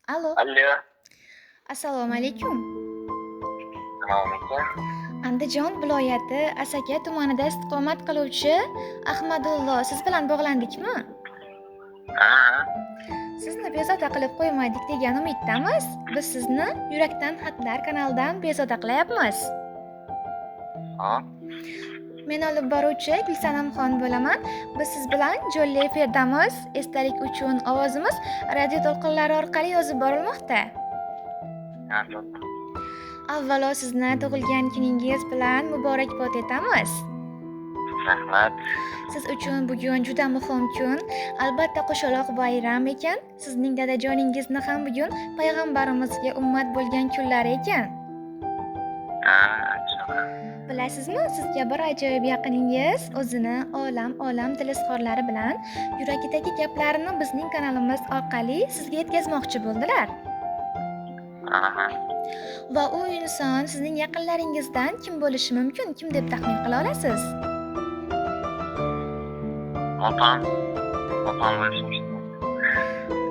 Allo, Allo, assalomu alaykum. assalomu alaykum. Andijon viloyati Asaka tumanida istiqomat qiluvchi Ahmadullo siz bilan bog'landikmi? Ha, Sizni bezovta qilib qo'ymadik degan umiddamiz. Biz sizni Yurakdan xatlar kanalidan bezovta qilyapmiz. hop. Men olib boruvchi Gulsanamxon bo'laman. Biz siz bilan jonli efirdamiz. Esdalik uchun ovozimiz radio to'lqinlari orqali yozib borilmoqda. Ha, to'g'ri. Avvalo sizni tug'ilgan kuningiz bilan muborakbod etamiz. Rahmat. Siz uchun bugun juda muhim kun. Albatta qo'shaloq bayram ekan. Sizning dadajoningizni ham bugun payg'ambarimizga ummat bo'lgan kunlar ekan. Ha, inshaalloh. Bilasizmi, sizga bir ajoyib yaqiningiz o'zini olam tilizxorlari bilan yuragidagi gaplarini bizning kanalimiz orqali sizga yetkazmoqchi bo'ldilar. Aha. Va u inson sizning yaqinlaringizdan kim bo'lishi mumkin? Kim deb taxmin qila olasiz? Opam. Opam bo'lishmish.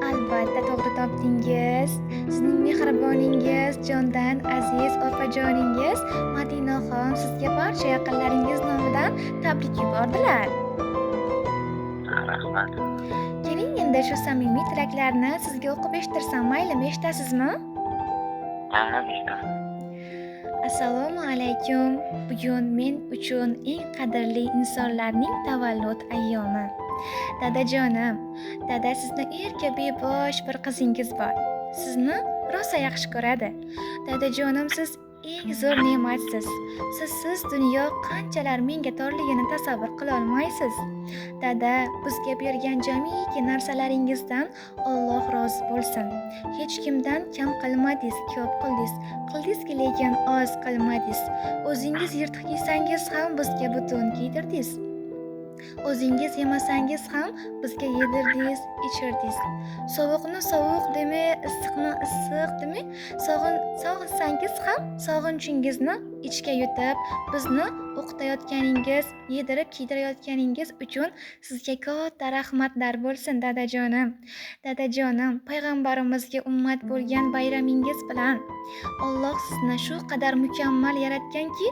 Albatta to'g'ri topdingiz. Sizning mehriboningiz, jondan aziz opajoningiz Madinaxon sizga barcha yaqinlaringiz nomidan tabrik yubordilar. Rahmat. Keling endi shu samimiy tilaklarni sizga o'qib eshittirsam maylimi, eshitasizmi? Ha, işte. Assalomu alaykum. Bugun men uchun eng qadrli insonlarning tavallud ayyomi. Dadajonim, dada sizni erka bebosh bir qizingiz bor. Sizni rosa yaxshi ko'radi. Dadajonim, siz eng zo'r ne'matsiz. Sizsiz dunyo qanchalar menga torligini tasavvur qila olmaysiz. Dada, bizga bergan jamiki narsalaringizdan Alloh rozi bo'lsin. Hech kimdan kam qilmadingiz, ko'p qildingiz. Qildingizki, lekin oz qilmadingiz. O'zingiz yirtiq kiysangiz ham bizga butun kiydirdingiz. O'zingiz yemasangiz ham bizga yedirdingiz, ichirdingiz. Sovuqni sovuq demay, issiqni issiq demay, sog'insangiz ham sog'inchingizni ichga yutib, bizni o'qitayotganingiz, yedirib kiydirayotganingiz uchun sizga katta rahmatlar bo'lsin, dadajonim. Dadajonim, payg'ambarimizga ummat bo'lgan bayramingiz bilan Alloh sizni shu qadar mukammal yaratganki,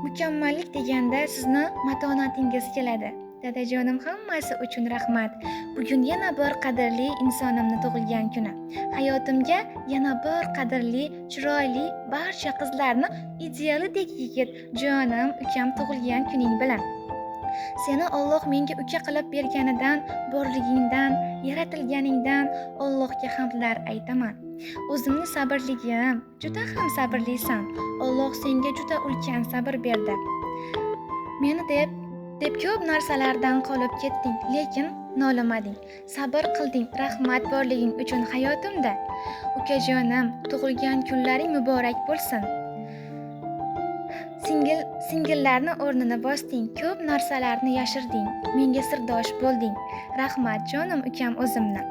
mukammallik deganda sizni matonatingiz keladi. Dadajonim, hammasi uchun rahmat. Bugun yana bir qadrli insonimni tug'ilgan kuni. Hayotimga yana bir qadrli, chiroyli barcha qizlarni idealidek yigit, jonim, ukam tug'ilgan kuning bilan. Seni Alloh menga uka qilib berganidan, borligingdan, yaratilganingdan Allohga hamdlar aytaman. O'zimni sabrligim, juda ham sabrlisan. Alloh senga juda ulkan sabr berdi. Meni deb ko'p narsalardan qolib ketding, lekin nolimading. Sabr qilding, rahmat borliging uchun hayotimda. Ukajonim, tug'ilgan kunlaring muborak bo'lsin. Singillarni o'rnini bosding, ko'p narsalarni yashirding, menga sirdosh bo'lding. Rahmat jonim ukam o'zimni.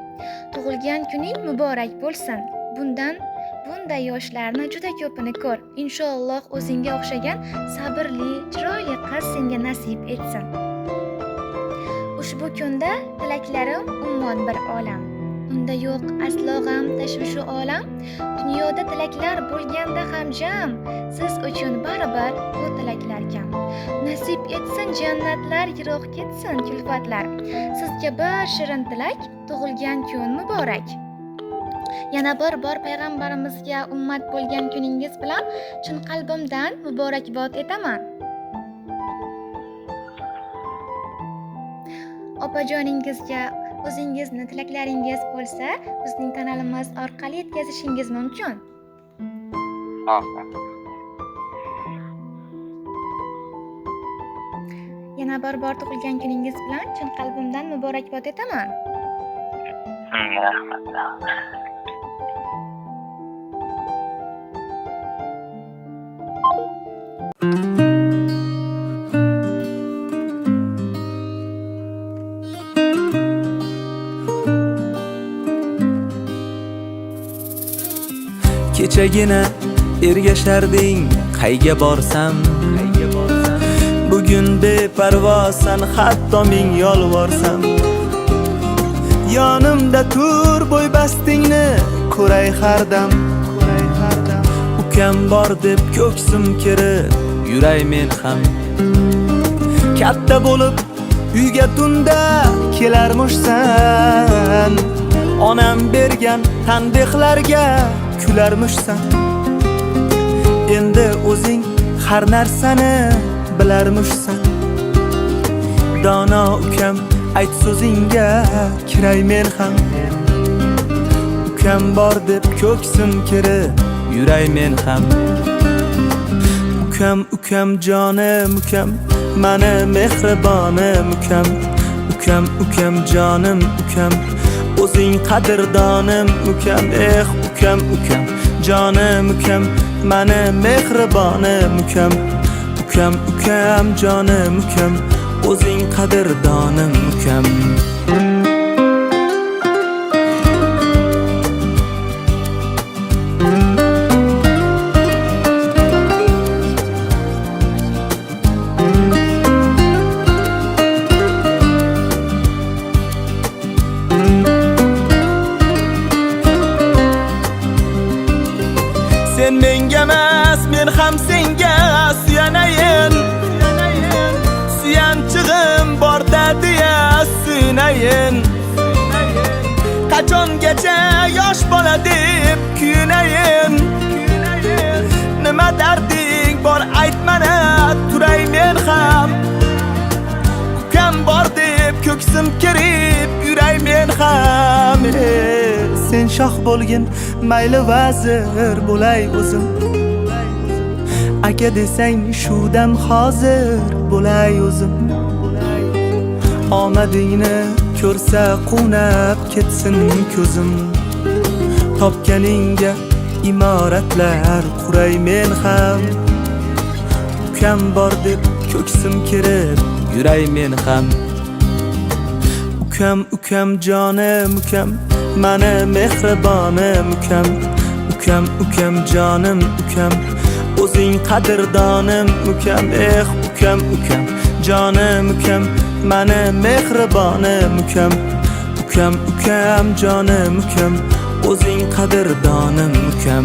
Tug'ilgan kuning muborak bo'lsin. Bunday yoshlarni juda ko'pini ko'r. Inshaalloh o'zingga o'xshagan sabrli, chiroyli qiz senga nasib etsin. Ushbu kunda tilaklarim ummon bir olam. Unda yo'q aslo g'am, tashvishu olam. Dunyoda tilaklar bo'lganda ham jam. Siz uchun baribir bu tilaklar kam. Nasib etsin jannatlar, yiroq ketsin kulfatlar. Sizga bir shirin tilak, tug'ilgan kun muborak. Yana bir bor payg'ambarimizga ummat bo'lgan kuningiz bilan chin qalbimdan muborakbod etaman. Opajoningizga o'zingizni tilaklaringiz bo'lsa, bizning kanalimiz orqali yetkazishingiz mumkin. Hop. Yana bir bor tug'ilgan kuningiz bilan chin qalbimdan muborakbod etaman. Rahmat. Kechagina ergasharding qayga borsam, bugun beparvosan hatto ming yolvorsam. Yonimda tur bo'y bastingni ko'ray hardam. Ukam bor deb ko'ksim kirib yuray men ham. Katta bo'lib uyga tunda kelarmishsan. Onam bergan tanbehlarga kularmishsan. Endi o'zing har narsani bilarmishsan. Dono ukam ayt so'zingga kiray men ham. Ukam bor deb ko'ksim kirib yuray men ham. Ukam jonim ukam, mani mehribonim ukam. Ukam jonim ukam, o'zing qadrdonim ukam. Ukam jonim ukam, mani mehribonim ukam. Ukam jonim ukam, o'zing qadrdonim ukam. Sen menga emas, men ham senga suyanayin. Suyanchig'im borda deya suyunayin. Qachongacha yosh bola deb kuyunayin. Nima darding bor ayt mana, turay men ham. Ukam bor deb ko'ksim kirib yuray men ham. Sen shoh bo'lgin, mayli vazir bo'lay o'zim. Aka desang shudam hozir bo'lay o'zim. Omadingni ko'rsa qunab ketsin ko'zim. Topganingga imoratlar quray men ham. Ukam bor deb ko'ksim kirib yuray men ham. Ukam jonim ukam, mani mehribonim ukam. Ukam jonim ukam, o'zing qadrdonim ukam. Ukam jonim ukam, mani mehribonim ukam. Ukam jonim ukam, o'zing qadrdonim ukam.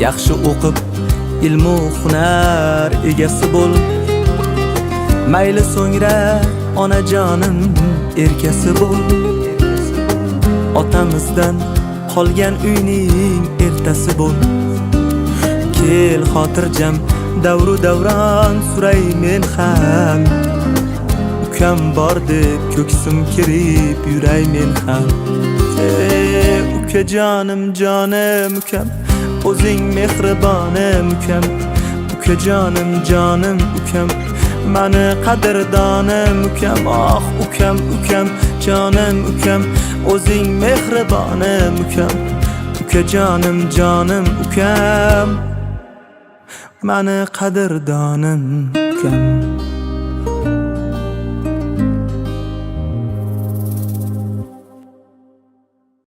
Yaxshi o'qib ilmu hunar egasi bo'l. Mayli so'ngra onajonim erkasi bo'l. Otamizdan qolgan uyning ertasi bo'l. Kel xotirjam davru davron suray men ham. Ukam bor deb ko'ksim kirib yuray men ham. Ukajonim jonim ukam, o'zing mehribonim ukam. Ukajonim jonim ukam, mani qadrdonim ukam. Ukam jonim ukam, o'zing mehribonim ukam. Ukajonim jonim ukam, mani qadrdonim ukam.